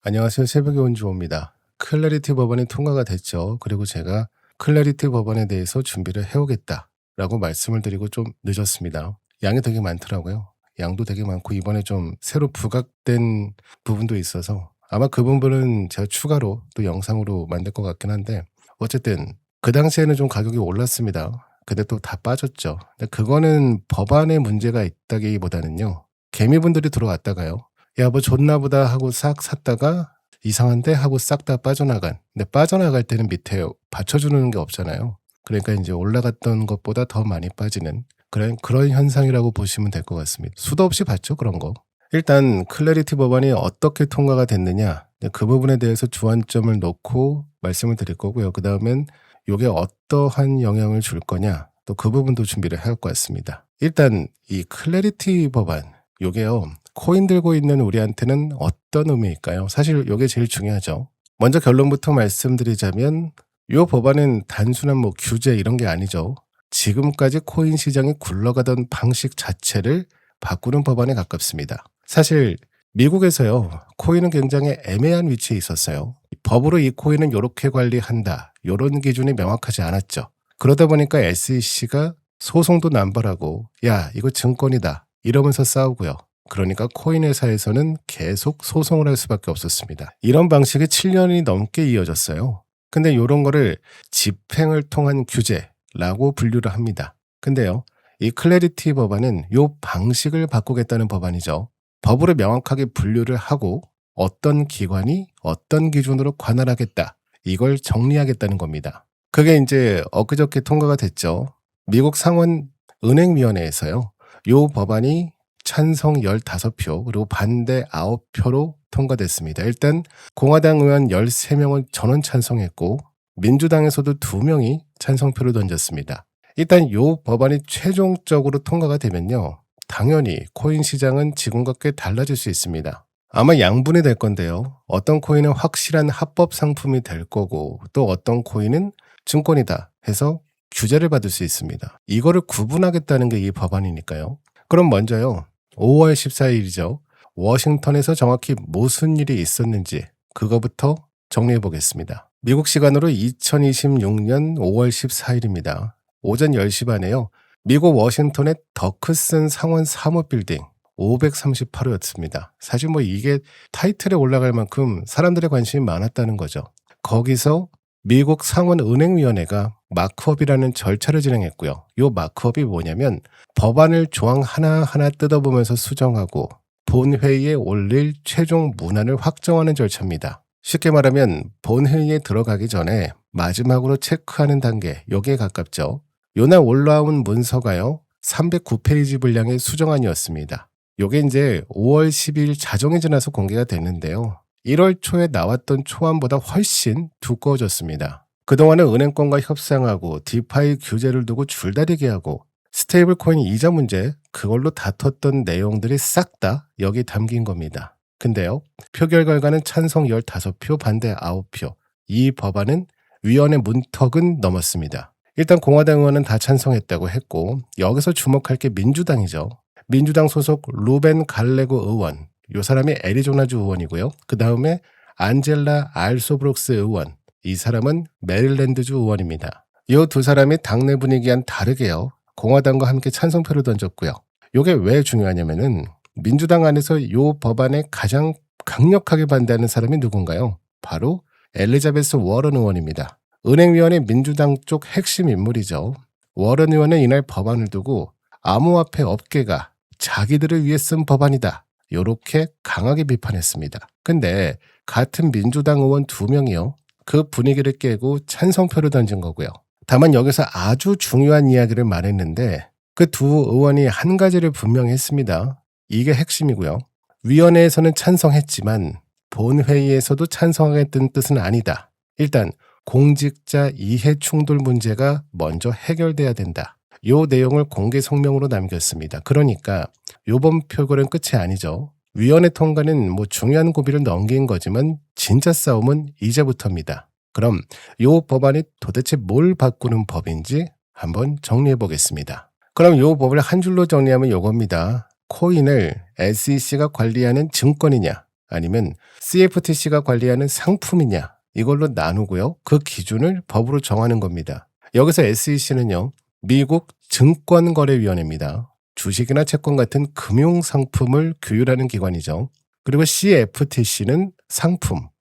안녕하세요. 새벽에 온 주호입니다. 클래리티 법안이 통과가 됐죠. 그리고 제가 클래리티 법안에 대해서 준비를 해오겠다라고 말씀을 드리고 좀 늦었습니다. 양이 되게 많더라고요. 양도 되게 많고 이번에 좀 새로 부각된 부분도 있어서 아마 그 부분은 제가 추가로 또 영상으로 만들 것 같긴 한데 어쨌든 그 당시에는 좀 가격이 올랐습니다. 근데 또 다 빠졌죠. 근데 그거는 법안에 문제가 있다기보다는요. 개미분들이 들어왔다가요. 야, 뭐 좋나 보다 하고 싹 샀다가 이상한데 하고 싹 다 빠져나간. 근데 빠져나갈 때는 밑에 받쳐주는 게 없잖아요. 그러니까 이제 올라갔던 것보다 더 많이 빠지는 그런 현상이라고 보시면 될 것 같습니다. 수도 없이 봤죠, 그런 거. 일단 클래리티 법안이 어떻게 통과가 됐느냐, 그 부분에 대해서 주안점을 놓고 말씀을 드릴 거고요. 그 다음엔 이게 어떠한 영향을 줄 거냐, 또 그 부분도 준비를 해야 할 것 같습니다. 일단 이 클래리티 법안, 요게요. 코인 들고 있는 우리한테는 어떤 의미일까요? 사실 이게 제일 중요하죠. 먼저 결론부터 말씀드리자면 이 법안은 단순한 뭐 규제 이런 게 아니죠. 지금까지 코인 시장이 굴러가던 방식 자체를 바꾸는 법안에 가깝습니다. 사실 미국에서요. 코인은 굉장히 애매한 위치에 있었어요. 법으로 이 코인은 이렇게 관리한다. 이런 기준이 명확하지 않았죠. 그러다 보니까 SEC가 소송도 남발하고 야 이거 증권이다 이러면서 싸우고요. 그러니까 코인 회사에서는 계속 소송을 할 수밖에 없었습니다. 이런 방식이 7년이 넘게 이어졌어요. 근데 이런 거를 집행을 통한 규제라고 분류를 합니다. 근데요, 이 클래리티 법안은 이 방식을 바꾸겠다는 법안이죠. 법으로 명확하게 분류를 하고 어떤 기관이 어떤 기준으로 관할하겠다. 이걸 정리하겠다는 겁니다. 그게 이제 엊그저께 통과가 됐죠. 미국 상원 은행위원회에서요. 이 법안이 찬성 15표 그리고 반대 9표로 통과됐습니다. 일단 공화당 의원 13명은 전원 찬성했고 민주당에서도 2명이 찬성표를 던졌습니다. 일단 이 법안이 최종적으로 통과가 되면요. 당연히 코인 시장은 지금과 꽤 달라질 수 있습니다. 아마 양분이 될 건데요. 어떤 코인은 확실한 합법 상품이 될 거고 또 어떤 코인은 증권이다 해서 규제를 받을 수 있습니다. 이거를 구분하겠다는 게 이 법안이니까요. 그럼 먼저요. 5월 14일이죠. 워싱턴에서 정확히 무슨 일이 있었는지 그거부터 정리해 보겠습니다. 미국 시간으로 2026년 5월 14일입니다. 오전 10시 반에요. 미국 워싱턴의 더크슨 상원 사무빌딩 538호였습니다. 사실 뭐 이게 타이틀에 올라갈 만큼 사람들의 관심이 많았다는 거죠. 거기서 미국 상원 은행위원회가 마크업이라는 절차를 진행했고요. 이 마크업이 뭐냐면 법안을 조항 하나하나 뜯어보면서 수정하고 본회의에 올릴 최종 문안을 확정하는 절차입니다. 쉽게 말하면 본회의에 들어가기 전에 마지막으로 체크하는 단계, 여기에 가깝죠. 요날 올라온 문서가요. 309페이지 분량의 수정안이었습니다. 요게 이제 5월 12일 자정이 지나서 공개가 됐는데요. 1월 초에 나왔던 초안보다 훨씬 두꺼워졌습니다. 그동안은 은행권과 협상하고 디파이 규제를 두고 줄다리기 하고 스테이블 코인 이자 문제 그걸로 다퉜던 내용들이 싹 다 여기 담긴 겁니다. 근데요. 표결 결과는 찬성 15표 반대 9표. 이 법안은 위원회 문턱은 넘었습니다. 일단 공화당 의원은 다 찬성했다고 했고 여기서 주목할 게 민주당이죠. 민주당 소속 루벤 갈레고 의원. 이 사람이 애리조나주 의원이고요. 그 다음에 안젤라 알소브록스 의원. 이 사람은 메릴랜드주 의원입니다. 이 두 사람이 당내 분위기와는 다르게요. 공화당과 함께 찬성표를 던졌고요. 이게 왜 중요하냐면은 민주당 안에서 이 법안에 가장 강력하게 반대하는 사람이 누군가요? 바로 엘리자베스 워런 의원입니다. 은행위원회 민주당 쪽 핵심 인물이죠. 워런 의원은 이날 법안을 두고 암호화폐 업계가 자기들을 위해 쓴 법안이다. 이렇게 강하게 비판했습니다. 근데 같은 민주당 의원 2명이요. 그 분위기를 깨고 찬성표를 던진 거고요. 다만 여기서 아주 중요한 이야기를 말했는데 그 두 의원이 한 가지를 분명히 했습니다. 이게 핵심이고요. 위원회에서는 찬성했지만 본회의에서도 찬성하겠다는 뜻은 아니다. 일단 공직자 이해 충돌 문제가 먼저 해결돼야 된다. 이 내용을 공개 성명으로 남겼습니다. 그러니까 이번 표결은 끝이 아니죠. 위원회 통과는 뭐 중요한 고비를 넘긴 거지만 진짜 싸움은 이제부터입니다. 그럼 이 법안이 도대체 뭘 바꾸는 법인지 한번 정리해 보겠습니다. 그럼 이 법을 한 줄로 정리하면 이겁니다. 코인을 SEC가 관리하는 증권이냐 아니면 CFTC가 관리하는 상품이냐 이걸로 나누고요. 그 기준을 법으로 정하는 겁니다. 여기서 SEC는요. 미국 증권거래위원회입니다. 주식이나 채권 같은 금융상품을 규율하는 기관이죠. 그리고 CFTC는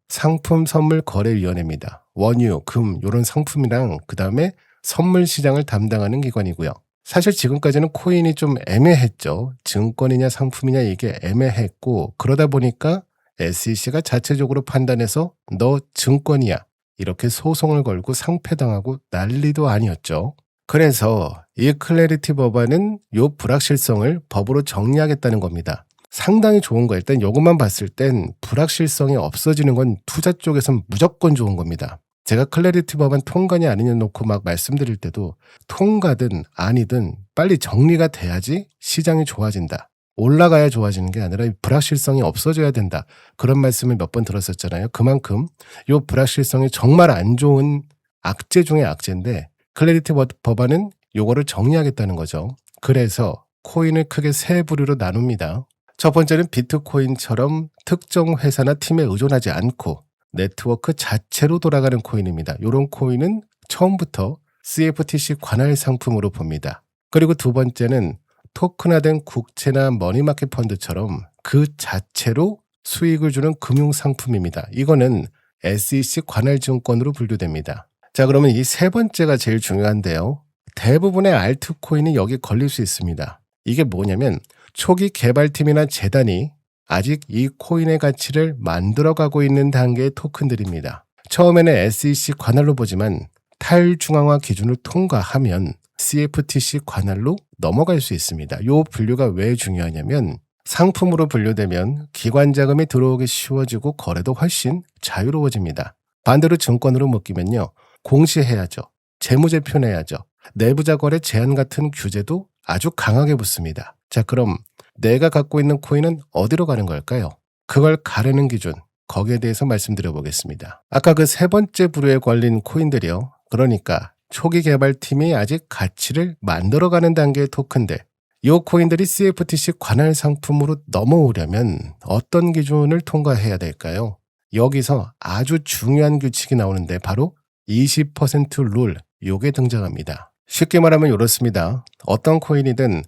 상품선물거래위원회입니다. 원유, 금 이런 상품이랑 그 다음에 선물 시장을 담당하는 기관이고요. 사실 지금까지는 코인이 좀 애매했죠. 증권이냐 상품이냐 이게 애매했고 그러다 보니까 SEC가 자체적으로 판단해서 너 증권이야 이렇게 소송을 걸고 상패당하고 난리도 아니었죠. 그래서 이 클래리티 법안은 요 불확실성을 법으로 정리하겠다는 겁니다. 상당히 좋은 거. 일단 이것만 봤을 땐 불확실성이 없어지는 건 투자 쪽에선 무조건 좋은 겁니다. 제가 클래리티 법안 통과냐 아니냐 놓고 막 말씀드릴 때도 통과든 아니든 빨리 정리가 돼야지 시장이 좋아진다. 올라가야 좋아지는 게 아니라 불확실성이 없어져야 된다. 그런 말씀을 몇 번 들었었잖아요. 그만큼 이 불확실성이 정말 안 좋은 악재 중에 악재인데 클래리티 법안은 요거를 정리하겠다는 거죠. 그래서 코인을 크게 세 부류로 나눕니다. 첫 번째는 비트코인처럼 특정 회사나 팀에 의존하지 않고 네트워크 자체로 돌아가는 코인입니다. 이런 코인은 처음부터 CFTC 관할 상품으로 봅니다. 그리고 두 번째는 토큰화된 국채나 머니마켓 펀드처럼 그 자체로 수익을 주는 금융상품입니다. 이거는 SEC 관할 증권으로 분류됩니다. 자, 그러면 이 세 번째가 제일 중요한데요. 대부분의 알트코인이 여기 걸릴 수 있습니다. 이게 뭐냐면 초기 개발팀이나 재단이 아직 이 코인의 가치를 만들어가고 있는 단계의 토큰들입니다. 처음에는 SEC 관할로 보지만 탈중앙화 기준을 통과하면 CFTC 관할로 넘어갈 수 있습니다. 이 분류가 왜 중요하냐면 상품으로 분류되면 기관 자금이 들어오기 쉬워지고 거래도 훨씬 자유로워집니다. 반대로 증권으로 묶이면요. 공시해야죠. 재무제표 내야죠. 내부자 거래 제한 같은 규제도 아주 강하게 붙습니다. 자, 그럼 내가 갖고 있는 코인은 어디로 가는 걸까요? 그걸 가르는 기준, 거기에 대해서 말씀드려 보겠습니다. 아까 그 세 번째 부류에 걸린 코인들이요. 그러니까 초기 개발팀이 아직 가치를 만들어가는 단계의 토큰들. 이 코인들이 CFTC 관할 상품으로 넘어오려면 어떤 기준을 통과해야 될까요? 여기서 아주 중요한 규칙이 나오는데 바로 20% 룰, 요게 등장합니다. 쉽게 말하면 이렇습니다. 어떤 코인이든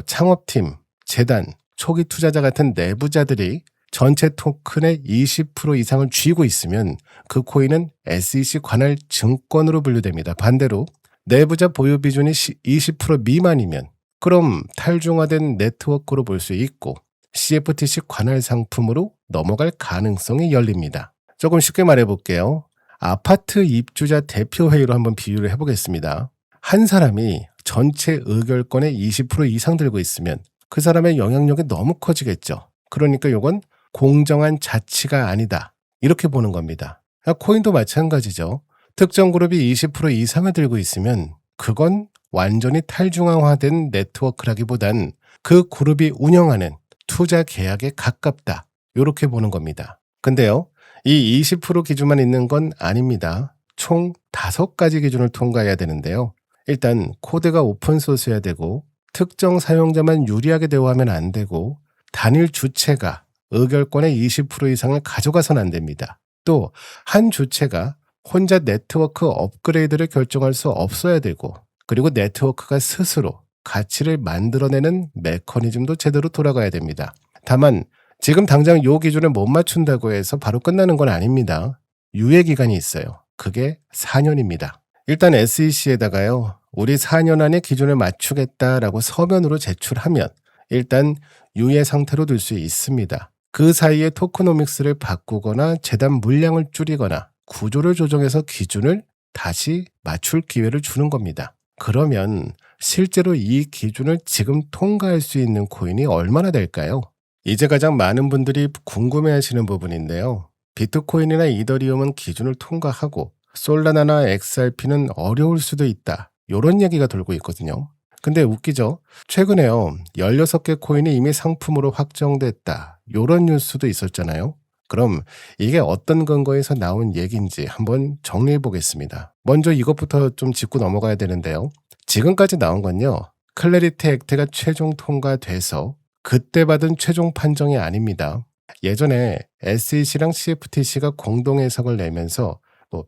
창업팀, 재단, 초기 투자자 같은 내부자들이 전체 토큰의 20% 이상을 쥐고 있으면 그 코인은 SEC 관할 증권으로 분류됩니다. 반대로 내부자 보유 비중이 20% 미만이면 그럼 탈중화된 네트워크로 볼 수 있고 CFTC 관할 상품으로 넘어갈 가능성이 열립니다. 조금 쉽게 말해볼게요. 아파트 입주자 대표회의로 한번 비유를 해보겠습니다. 한 사람이 전체 의결권의 20% 이상 들고 있으면 그 사람의 영향력이 너무 커지겠죠. 그러니까 이건 공정한 자치가 아니다. 이렇게 보는 겁니다. 코인도 마찬가지죠. 특정 그룹이 20% 이상을 들고 있으면 그건 완전히 탈중앙화된 네트워크라기보단 그 그룹이 운영하는 투자 계약에 가깝다. 이렇게 보는 겁니다. 근데요. 이 20% 기준만 있는 건 아닙니다. 총 5가지 기준을 통과해야 되는데요. 일단 코드가 오픈소스여야 되고 특정 사용자만 유리하게 대우하면 안 되고 단일 주체가 의결권의 20% 이상을 가져가선 안 됩니다. 또 한 주체가 혼자 네트워크 업그레이드를 결정할 수 없어야 되고 그리고 네트워크가 스스로 가치를 만들어내는 메커니즘도 제대로 돌아가야 됩니다. 다만 지금 당장 요 기준을 못 맞춘다고 해서 바로 끝나는 건 아닙니다. 유예 기간이 있어요. 그게 4년입니다. 일단 SEC에다가요. 우리 4년 안에 기준을 맞추겠다라고 서면으로 제출하면 일단 유예 상태로 둘 수 있습니다. 그 사이에 토크노믹스를 바꾸거나 재단 물량을 줄이거나 구조를 조정해서 기준을 다시 맞출 기회를 주는 겁니다. 그러면 실제로 이 기준을 지금 통과할 수 있는 코인이 얼마나 될까요? 이제 가장 많은 분들이 궁금해하시는 부분인데요. 비트코인이나 이더리움은 기준을 통과하고 솔라나나 XRP는 어려울 수도 있다. 이런 얘기가 돌고 있거든요. 근데 웃기죠? 최근에요. 16개 코인이 이미 상품으로 확정됐다. 이런 뉴스도 있었잖아요. 그럼 이게 어떤 근거에서 나온 얘기인지 한번 정리해 보겠습니다. 먼저 이것부터 좀 짚고 넘어가야 되는데요. 지금까지 나온 건요. 클래리티 액트가 최종 통과돼서 그때 받은 최종 판정이 아닙니다. 예전에 SEC랑 CFTC가 공동 해석을 내면서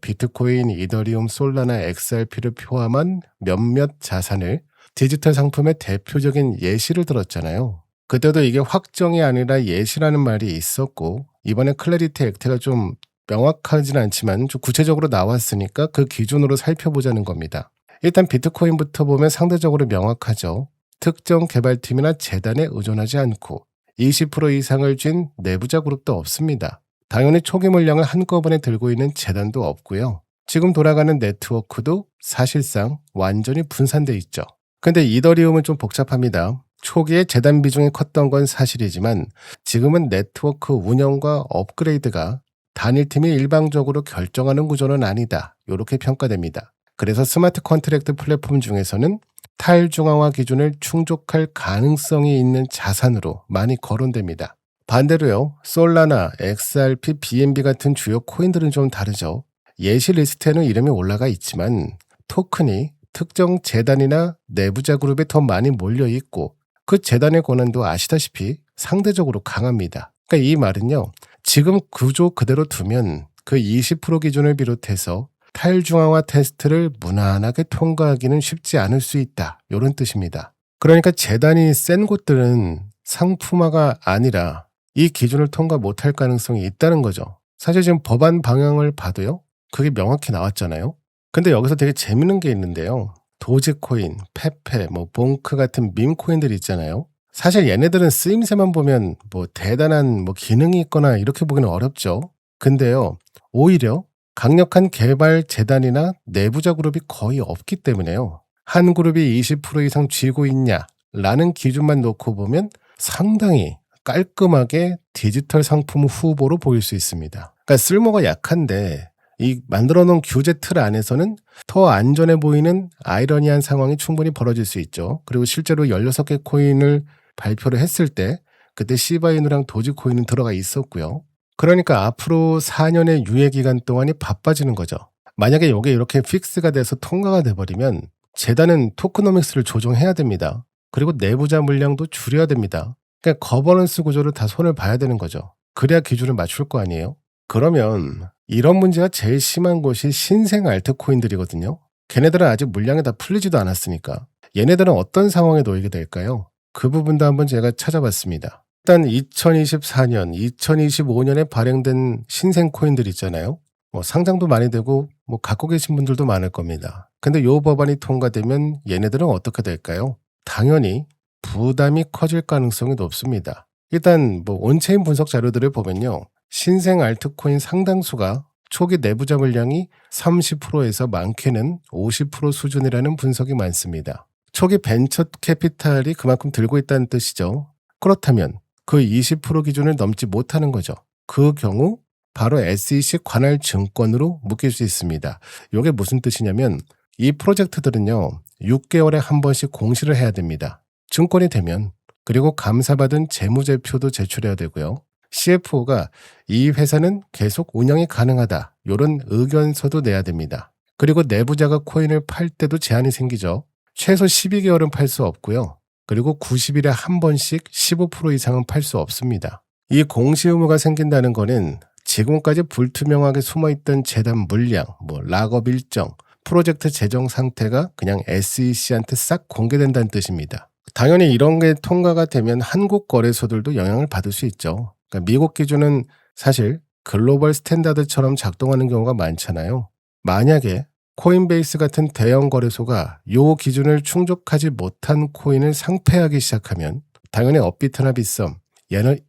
비트코인, 이더리움, 솔라나, XRP를 포함한 몇몇 자산을 디지털 상품의 대표적인 예시를 들었잖아요. 그때도 이게 확정이 아니라 예시라는 말이 있었고, 이번에 클래리티 액트가 좀 명확하진 않지만 좀 구체적으로 나왔으니까 그 기준으로 살펴보자는 겁니다. 일단 비트코인부터 보면 상대적으로 명확하죠. 특정 개발팀이나 재단에 의존하지 않고 20% 이상을 쥔 내부자 그룹도 없습니다. 당연히 초기 물량을 한꺼번에 들고 있는 재단도 없고요. 지금 돌아가는 네트워크도 사실상 완전히 분산돼 있죠. 근데 이더리움은 좀 복잡합니다. 초기에 재단 비중이 컸던 건 사실이지만 지금은 네트워크 운영과 업그레이드가 단일팀이 일방적으로 결정하는 구조는 아니다. 이렇게 평가됩니다. 그래서 스마트 컨트랙트 플랫폼 중에서는 탈중앙화 기준을 충족할 가능성이 있는 자산으로 많이 거론됩니다. 반대로요, 솔라나, XRP, BNB 같은 주요 코인들은 좀 다르죠. 예시 리스트에는 이름이 올라가 있지만 토큰이 특정 재단이나 내부자 그룹에 더 많이 몰려있고 그 재단의 권한도 아시다시피 상대적으로 강합니다. 그러니까 이 말은요, 지금 구조 그대로 두면 그 20% 기준을 비롯해서 탈중앙화 테스트를 무난하게 통과하기는 쉽지 않을 수 있다. 이런 뜻입니다. 그러니까 재단이 센 곳들은 상품화가 아니라 이 기준을 통과 못할 가능성이 있다는 거죠. 사실 지금 법안 방향을 봐도요, 그게 명확히 나왔잖아요. 근데 여기서 되게 재밌는 게 있는데요. 도지코인, 페페, 봉크 같은 밈코인들 있잖아요. 사실 얘네들은 쓰임새만 보면 대단한 기능이 있거나 이렇게 보기는 어렵죠. 근데요, 오히려 강력한 개발 재단이나 내부자 그룹이 거의 없기 때문에요. 한 그룹이 20% 이상 쥐고 있냐라는 기준만 놓고 보면 상당히 깔끔하게 디지털 상품 후보로 보일 수 있습니다. 그러니까 쓸모가 약한데 이 만들어 놓은 규제 틀 안에서는 더 안전해 보이는 아이러니한 상황이 충분히 벌어질 수 있죠. 그리고 실제로 16개 코인을 발표를 했을 때 그때 시바이누랑 도지코인은 들어가 있었고요. 그러니까 앞으로 4년의 유예 기간 동안이 바빠지는 거죠. 만약에 이게 이렇게 픽스가 돼서 통과가 돼버리면 재단은 토크노믹스를 조정해야 됩니다. 그리고 내부자 물량도 줄여야 됩니다. 그러니까 거버넌스 구조를 다 손을 봐야 되는 거죠. 그래야 기준을 맞출 거 아니에요. 그러면 이런 문제가 제일 심한 곳이 신생 알트코인들이거든요. 걔네들은 아직 물량이 다 풀리지도 않았으니까. 얘네들은 어떤 상황에 놓이게 될까요? 그 부분도 한번 제가 찾아봤습니다. 일단 2024년, 2025년에 발행된 신생 코인들 있잖아요. 상장도 많이 되고 갖고 계신 분들도 많을 겁니다. 근데 요 법안이 통과되면 얘네들은 어떻게 될까요? 당연히 부담이 커질 가능성이 높습니다. 일단 온체인 분석 자료들을 보면요. 신생 알트코인 상당수가 초기 내부자 물량이 30%에서 많게는 50% 수준이라는 분석이 많습니다. 초기 벤처 캐피탈이 그만큼 들고 있다는 뜻이죠. 그렇다면 그 20% 기준을 넘지 못하는 거죠. 그 경우 바로 SEC 관할 증권으로 묶일 수 있습니다. 이게 무슨 뜻이냐면 이 프로젝트들은요. 6개월에 한 번씩 공시를 해야 됩니다. 증권이 되면. 그리고 감사받은 재무제표도 제출해야 되고요. CFO가 이 회사는 계속 운영이 가능하다. 이런 의견서도 내야 됩니다. 그리고 내부자가 코인을 팔 때도 제한이 생기죠. 최소 12개월은 팔 수 없고요. 그리고 90일에 한 번씩 15% 이상은 팔 수 없습니다. 이 공시 의무가 생긴다는 거는 지금까지 불투명하게 숨어있던 재단 물량, 락업 일정, 프로젝트 재정 상태가 그냥 SEC한테 싹 공개된다는 뜻입니다. 당연히 이런 게 통과가 되면 한국 거래소들도 영향을 받을 수 있죠. 그러니까 미국 기준은 사실 글로벌 스탠다드처럼 작동하는 경우가 많잖아요. 만약에 코인베이스 같은 대형 거래소가 이 기준을 충족하지 못한 코인을 상폐하기 시작하면 당연히 업비트나 빗썸, 얘는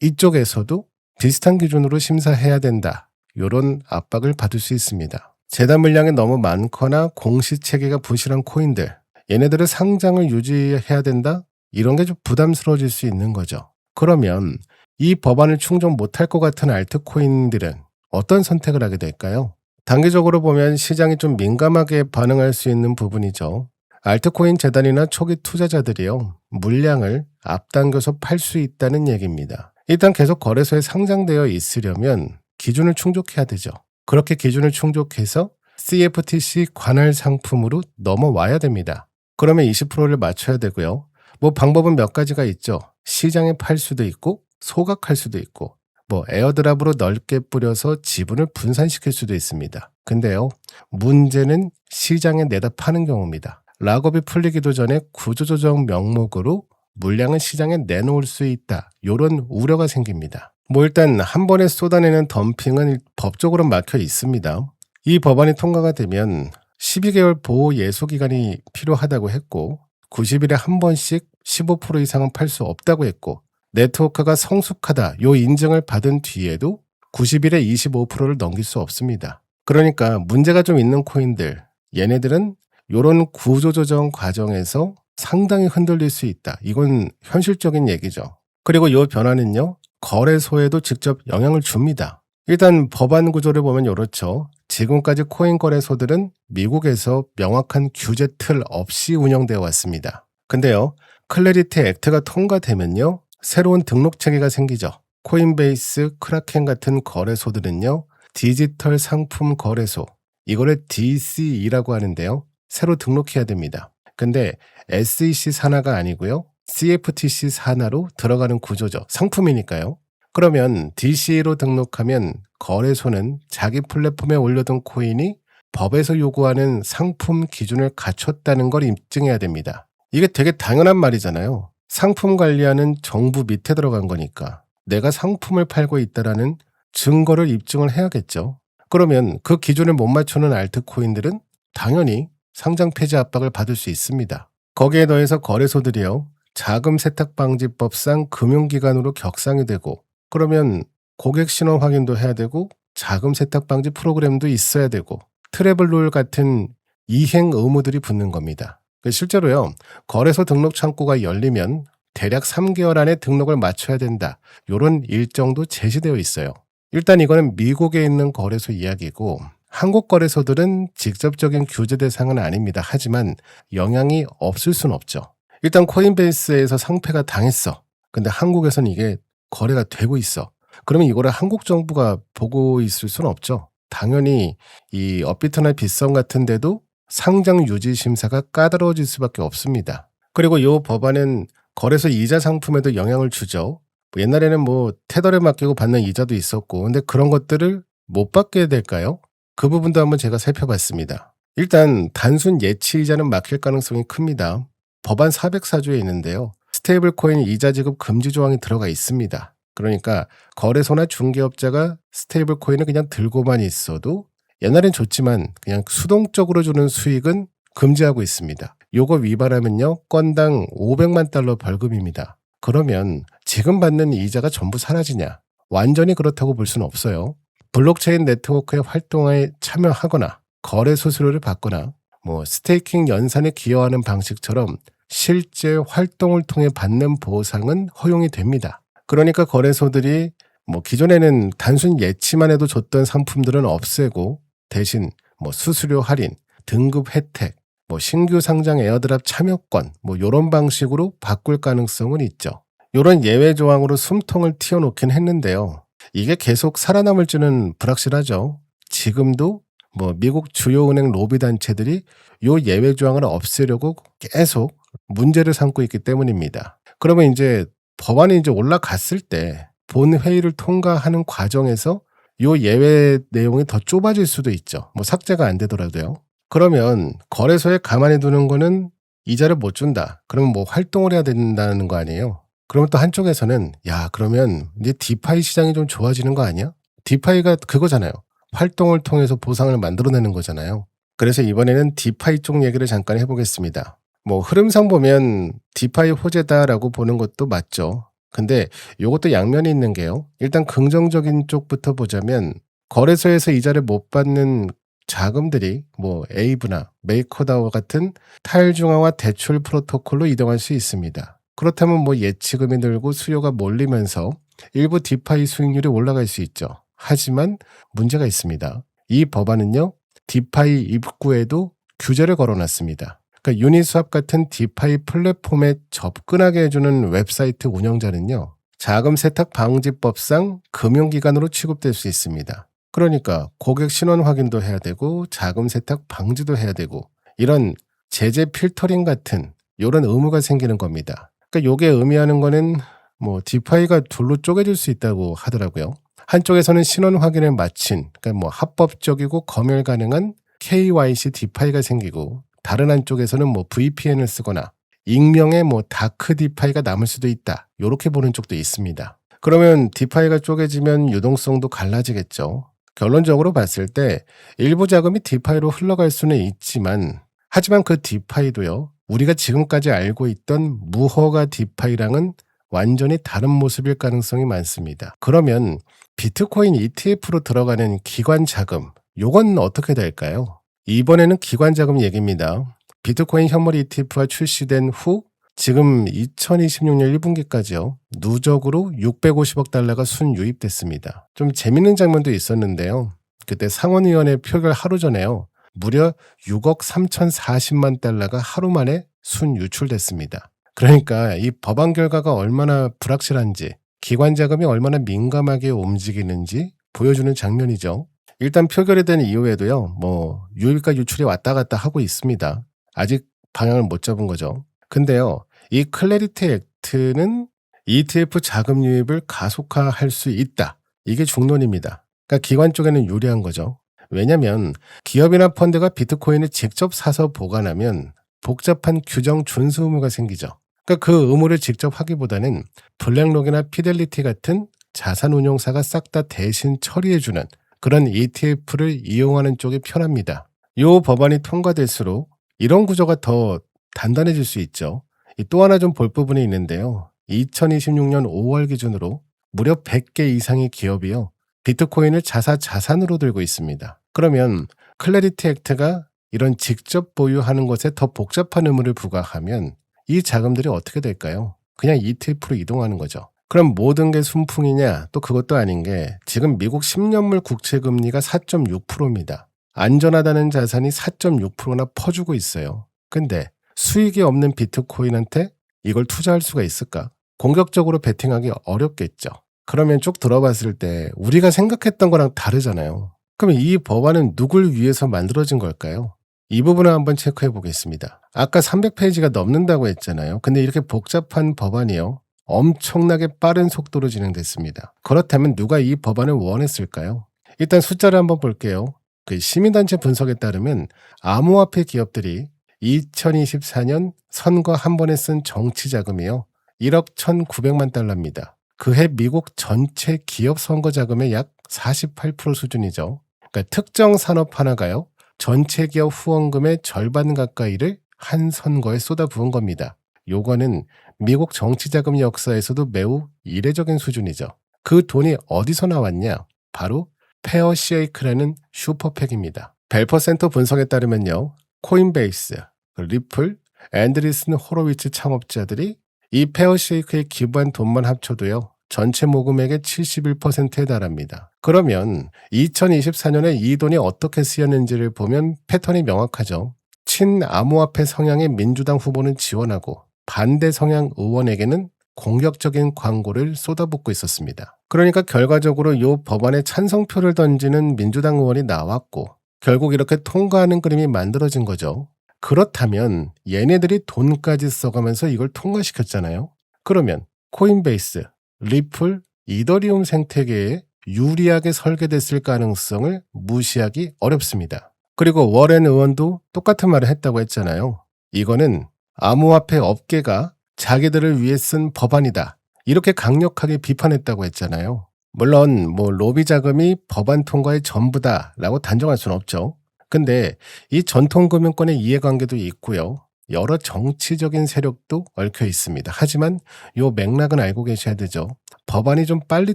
이쪽에서도 비슷한 기준으로 심사해야 된다. 이런 압박을 받을 수 있습니다. 재단 물량이 너무 많거나 공시 체계가 부실한 코인들, 얘네들의 상장을 유지해야 된다? 이런 게 좀 부담스러워질 수 있는 거죠. 그러면 이 법안을 충족 못할 것 같은 알트코인들은 어떤 선택을 하게 될까요? 단기적으로 보면 시장이 좀 민감하게 반응할 수 있는 부분이죠. 알트코인 재단이나 초기 투자자들이요. 물량을 앞당겨서 팔 수 있다는 얘기입니다. 일단 계속 거래소에 상장되어 있으려면 기준을 충족해야 되죠. 그렇게 기준을 충족해서 CFTC 관할 상품으로 넘어와야 됩니다. 그러면 20%를 맞춰야 되고요. 방법은 몇 가지가 있죠. 시장에 팔 수도 있고 소각할 수도 있고 뭐 에어드랍으로 넓게 뿌려서 지분을 분산시킬 수도 있습니다. 근데요, 문제는 시장에 내다 파는 경우입니다. 락업이 풀리기도 전에 구조조정 명목으로 물량을 시장에 내놓을 수 있다. 이런 우려가 생깁니다. 뭐 일단 한 번에 쏟아내는 덤핑은 법적으로 막혀 있습니다. 이 법안이 통과가 되면 12개월 보호 예소 기간이 필요하다고 했고 90일에 한 번씩 15% 이상은 팔 수 없다고 했고 네트워크가 성숙하다 요 인증을 받은 뒤에도 90일에 25%를 넘길 수 없습니다. 그러니까 문제가 좀 있는 코인들, 얘네들은 요런 구조조정 과정에서 상당히 흔들릴 수 있다. 이건 현실적인 얘기죠. 그리고 요 변화는요, 거래소에도 직접 영향을 줍니다. 일단 법안 구조를 보면 이렇죠. 지금까지 코인 거래소들은 미국에서 명확한 규제 틀 없이 운영되어 왔습니다. 근데요, 클래리티 액트가 통과되면요, 새로운 등록 체계가 생기죠. 코인베이스, 크라켄 같은 거래소들은요, 디지털 상품 거래소, 이거를 DCE라고 하는데요. 새로 등록해야 됩니다. 근데 SEC 산하가 아니고요. CFTC 산하로 들어가는 구조죠. 상품이니까요. 그러면 DCE로 등록하면 거래소는 자기 플랫폼에 올려둔 코인이 법에서 요구하는 상품 기준을 갖췄다는 걸 입증해야 됩니다. 이게 되게 당연한 말이잖아요. 상품 관리하는 정부 밑에 들어간 거니까 내가 상품을 팔고 있다라는 증거를 입증을 해야겠죠. 그러면 그 기준을 못 맞추는 알트코인들은 당연히 상장 폐지 압박을 받을 수 있습니다. 거기에 더해서 거래소들이요, 자금 세탁 방지법상 금융기관으로 격상이 되고 그러면 고객 신원 확인도 해야 되고 자금 세탁 방지 프로그램도 있어야 되고 트래블룰 같은 이행 의무들이 붙는 겁니다. 실제로요, 거래소 등록 창구가 열리면 대략 3개월 안에 등록을 마쳐야 된다. 이런 일정도 제시되어 있어요. 일단 이거는 미국에 있는 거래소 이야기고 한국 거래소들은 직접적인 규제 대상은 아닙니다. 하지만 영향이 없을 순 없죠. 일단 코인베이스에서 상폐가 당했어. 근데 한국에서는 이게 거래가 되고 있어. 그러면 이거를 한국 정부가 보고 있을 수는 없죠. 당연히 이 업비트나 빗썸 같은 데도 상장 유지 심사가 까다로워질 수밖에 없습니다. 그리고 이 법안은 거래소 이자 상품에도 영향을 주죠. 옛날에는 뭐 테더를 맡기고 받는 이자도 있었고 근데 그런 것들을 못 받게 될까요? 그 부분도 한번 제가 살펴봤습니다. 일단 단순 예치 이자는 막힐 가능성이 큽니다. 법안 404조에 있는데요. 스테이블 코인 이자 지급 금지 조항이 들어가 있습니다. 그러니까 거래소나 중개업자가 스테이블 코인을 그냥 들고만 있어도 옛날엔 좋지만 그냥 수동적으로 주는 수익은 금지하고 있습니다. 요거 위반하면요, 건당 500만 달러 벌금입니다. 그러면 지금 받는 이자가 전부 사라지냐? 완전히 그렇다고 볼 수는 없어요. 블록체인 네트워크의 활동에 참여하거나 거래 수수료를 받거나 뭐 스테이킹 연산에 기여하는 방식처럼 실제 활동을 통해 받는 보상은 허용이 됩니다. 그러니까 거래소들이 뭐 기존에는 단순 예치만 해도 줬던 상품들은 없애고 대신 뭐 수수료 할인, 등급 혜택, 뭐 신규 상장 에어드랍 참여권 뭐 이런 방식으로 바꿀 가능성은 있죠. 이런 예외 조항으로 숨통을 틔워놓긴 했는데요. 이게 계속 살아남을지는 불확실하죠. 지금도 뭐 미국 주요 은행 로비 단체들이 요 예외 조항을 없애려고 계속 문제를 삼고 있기 때문입니다. 그러면 이제 법안이 이제 올라갔을 때 본 회의를 통과하는 과정에서 요 예외 내용이 더 좁아질 수도 있죠. 뭐 삭제가 안 되더라도요. 그러면 거래소에 가만히 두는 거는 이자를 못 준다. 그러면 뭐 활동을 해야 된다는 거 아니에요? 그러면 또 한쪽에서는 야, 그러면 이제 디파이 시장이 좀 좋아지는 거 아니야? 디파이가 그거잖아요. 활동을 통해서 보상을 만들어내는 거잖아요. 그래서 이번에는 디파이 쪽 얘기를 잠깐 해보겠습니다. 뭐 흐름상 보면 디파이 호재다라고 보는 것도 맞죠. 근데 이것도 양면이 있는 게요. 일단 긍정적인 쪽부터 보자면 거래소에서 이자를 못 받는 자금들이 뭐 에이브나 메이커다오 같은 탈중앙화 대출 프로토콜로 이동할 수 있습니다. 그렇다면 뭐 예치금이 늘고 수요가 몰리면서 일부 디파이 수익률이 올라갈 수 있죠. 하지만 문제가 있습니다. 이 법안은요, 디파이 입구에도 규제를 걸어놨습니다. 그러니까 유니스왑 같은 디파이 플랫폼에 접근하게 해주는 웹사이트 운영자는요, 자금 세탁 방지법상 금융기관으로 취급될 수 있습니다. 그러니까 고객 신원 확인도 해야 되고 자금 세탁 방지도 해야 되고 이런 제재 필터링 같은 이런 의무가 생기는 겁니다. 그러니까 이게 의미하는 거는 뭐 디파이가 둘로 쪼개질 수 있다고 하더라고요. 한쪽에서는 신원 확인을 마친, 그러니까 뭐 합법적이고 검열 가능한 KYC 디파이가 생기고, 다른 한쪽에서는 뭐 VPN을 쓰거나 익명의 뭐 다크 디파이가 남을 수도 있다, 요렇게 보는 쪽도 있습니다. 그러면 디파이가 쪼개지면 유동성도 갈라지겠죠. 결론적으로 봤을 때 일부 자금이 디파이로 흘러갈 수는 있지만, 하지만 그 디파이도요, 우리가 지금까지 알고 있던 무허가 디파이랑은 완전히 다른 모습일 가능성이 많습니다. 그러면 비트코인 ETF로 들어가는 기관 자금, 요건 어떻게 될까요? 이번에는 기관 자금 얘기입니다. 비트코인 현물 ETF가 출시된 후 지금 2026년 1분기까지요. 누적으로 650억 달러가 순유입됐습니다. 좀 재밌는 장면도 있었는데요. 그때 상원의원회 표결 하루 전에요. 무려 6억 3,040만 달러가 하루 만에 순유출됐습니다. 그러니까 이 법안 결과가 얼마나 불확실한지, 기관 자금이 얼마나 민감하게 움직이는지 보여주는 장면이죠. 일단 표결이 된 이후에도요, 뭐 유입과 유출이 왔다 갔다 하고 있습니다. 아직 방향을 못 잡은 거죠. 근데요, 이 클래리티 액트는 ETF 자금 유입을 가속화할 수 있다, 이게 중론입니다. 그러니까 기관 쪽에는 유리한 거죠. 왜냐면 기업이나 펀드가 비트코인을 직접 사서 보관하면 복잡한 규정 준수 의무가 생기죠. 그러니까 그 의무를 직접 하기보다는 블랙록이나 피델리티 같은 자산 운용사가 싹 다 대신 처리해주는 그런 ETF를 이용하는 쪽이 편합니다. 이 법안이 통과될수록 이런 구조가 더 단단해질 수 있죠. 또 하나 좀 볼 부분이 있는데요. 2026년 5월 기준으로 무려 100개 이상의 기업이요, 비트코인을 자산으로 들고 있습니다. 그러면 클래리티 액트가 이런 직접 보유하는 것에 더 복잡한 의무를 부과하면 이 자금들이 어떻게 될까요? 그냥 ETF로 이동하는 거죠. 그럼 모든 게 순풍이냐? 또 그것도 아닌 게, 지금 미국 10년물 국채 금리가 4.6%입니다. 안전하다는 자산이 4.6%나 퍼주고 있어요. 근데 수익이 없는 비트코인한테 이걸 투자할 수가 있을까? 공격적으로 베팅하기 어렵겠죠. 그러면 쭉 들어봤을 때 우리가 생각했던 거랑 다르잖아요. 그럼 이 법안은 누굴 위해서 만들어진 걸까요? 이 부분을 한번 체크해 보겠습니다. 아까 300페이지가 넘는다고 했잖아요. 근데 이렇게 복잡한 법안이요, 엄청나게 빠른 속도로 진행됐습니다. 그렇다면 누가 이 법안을 원했을까요? 일단 숫자를 한번 볼게요. 그 시민단체 분석에 따르면 암호화폐 기업들이 2024년 선거 한 번에 쓴 정치 자금이요, 1억 1,900만 달러입니다. 그해 미국 전체 기업 선거 자금의 약 48% 수준이죠. 그러니까 특정 산업 하나가요, 전체 기업 후원금의 절반 가까이를 한 선거에 쏟아부은 겁니다. 요거는 미국 정치자금 역사에서도 매우 이례적인 수준이죠. 그 돈이 어디서 나왔냐? 바로 페어쉐이크라는 슈퍼팩입니다. 벨퍼센터 분석에 따르면요, 코인베이스, 리플, 앤드리슨 호로위츠 창업자들이 이 페어쉐이크에 기부한 돈만 합쳐도요, 전체 모금액의 71%에 달합니다. 그러면 2024년에 이 돈이 어떻게 쓰였는지를 보면 패턴이 명확하죠. 친암호화폐 성향의 민주당 후보는 지원하고 반대 성향 의원에게는 공격적인 광고를 쏟아붓고 있었습니다. 그러니까 결과적으로 이 법안에 찬성표를 던지는 민주당 의원이 나왔고 결국 이렇게 통과하는 그림이 만들어진 거죠. 그렇다면 얘네들이 돈까지 써가면서 이걸 통과시켰잖아요. 그러면 코인베이스, 리플, 이더리움 생태계에 유리하게 설계됐을 가능성을 무시하기 어렵습니다. 그리고 워렌 의원도 똑같은 말을 했다고 했잖아요. 이거는 암호화폐 업계가 자기들을 위해 쓴 법안이다, 이렇게 강력하게 비판했다고 했잖아요. 물론 뭐 로비 자금이 법안 통과의 전부다라고 단정할 수는 없죠. 근데 이 전통금융권의 이해관계도 있고요, 여러 정치적인 세력도 얽혀 있습니다. 하지만 이 맥락은 알고 계셔야 되죠. 법안이 좀 빨리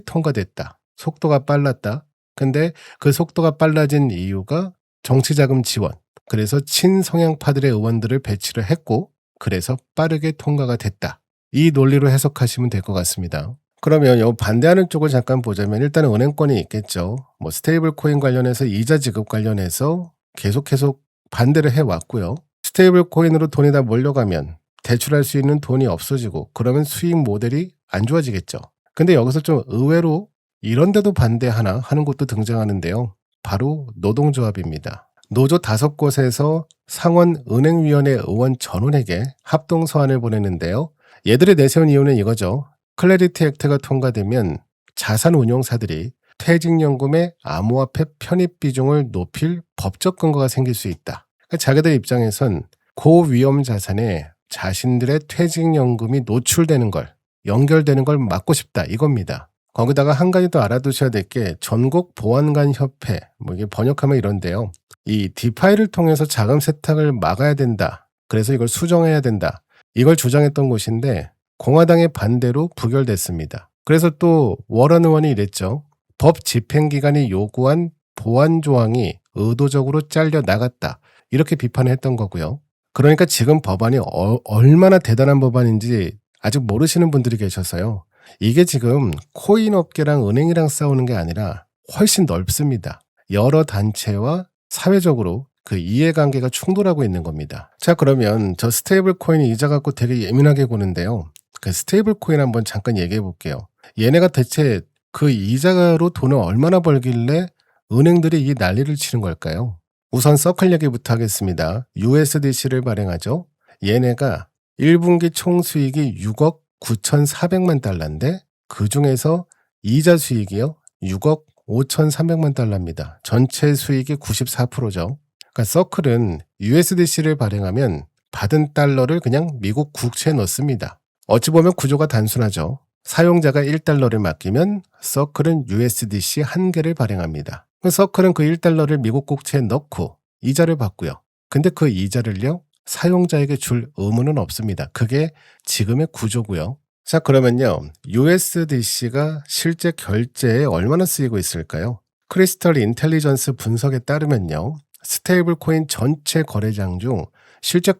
통과됐다, 속도가 빨랐다. 근데 그 속도가 빨라진 이유가 정치자금 지원, 그래서 친성향파들의 의원들을 배치를 했고 그래서 빠르게 통과가 됐다, 이 논리로 해석하시면 될 것 같습니다. 그러면 요 반대하는 쪽을 잠깐 보자면 일단은 은행권이 있겠죠. 뭐 스테이블 코인 관련해서 이자 지급 관련해서 계속 반대를 해왔고요. 스테이블 코인으로 돈이 다 몰려가면 대출할 수 있는 돈이 없어지고 그러면 수익 모델이 안 좋아지겠죠. 근데 여기서 좀 의외로 이런데도 반대하나 하는 곳도 등장하는데요. 바로 노동조합입니다. 노조 5곳에서 상원은행위원회 의원 전원에게 합동서한을 보내는데요. 얘들이 내세운 이유는 이거죠. 클래리티 액트가 통과되면 자산운용사들이 퇴직연금의 암호화폐 편입 비중을 높일 법적 근거가 생길 수 있다. 그러니까 자기들 입장에선 고위험 자산에 자신들의 퇴직연금이 노출되는 걸, 연결되는 걸 막고 싶다 이겁니다. 거기다가 한 가지 더 알아두셔야 될 게 전국 보안관 협회, 이게 번역하면 이런데요. 이 디파이를 통해서 자금 세탁을 막아야 된다. 그래서 이걸 수정해야 된다. 이걸 주장했던 곳인데 공화당의 반대로 부결됐습니다. 그래서 또 워런 의원이 이랬죠. 법 집행기관이 요구한 보안 조항이 의도적으로 잘려 나갔다. 이렇게 비판을 했던 거고요. 그러니까 지금 법안이 얼마나 대단한 법안인지 아직 모르시는 분들이 계셔서요. 이게 지금 코인 업계랑 은행이랑 싸우는 게 아니라 훨씬 넓습니다. 여러 단체와 사회적으로 그 이해관계가 충돌하고 있는 겁니다. 자, 그러면 저 스테이블 코인이 이자 갖고 되게 예민하게 보는데요. 그 스테이블 코인 한번 잠깐 얘기해 볼게요. 얘네가 대체 그 이자로 돈을 얼마나 벌길래 은행들이 이 난리를 치는 걸까요? 우선 서클 얘기부터 하겠습니다. USDC를 발행하죠. 얘네가 1분기 총 수익이 6억 9,400만 달러인데 그 중에서 이자 수익이요. 6억 5,300만 달러입니다. 전체 수익이 94%죠. 그러니까 서클은 USDC를 발행하면 받은 달러를 그냥 미국 국채에 넣습니다. 어찌 보면 구조가 단순하죠. 사용자가 1달러를 맡기면 서클은 USDC 1개를 발행합니다. 서클은 그 1달러를 미국 국채에 넣고 이자를 받고요. 근데 그 이자를요, 사용자에게 줄 의무는 없습니다. 그게 지금의 구조고요. 자, 그러면요, USDC가 실제 결제에 얼마나 쓰이고 있을까요? 크리스털 인텔리전스 분석에 따르면요, 스테이블 코인 전체 거래량 중 실제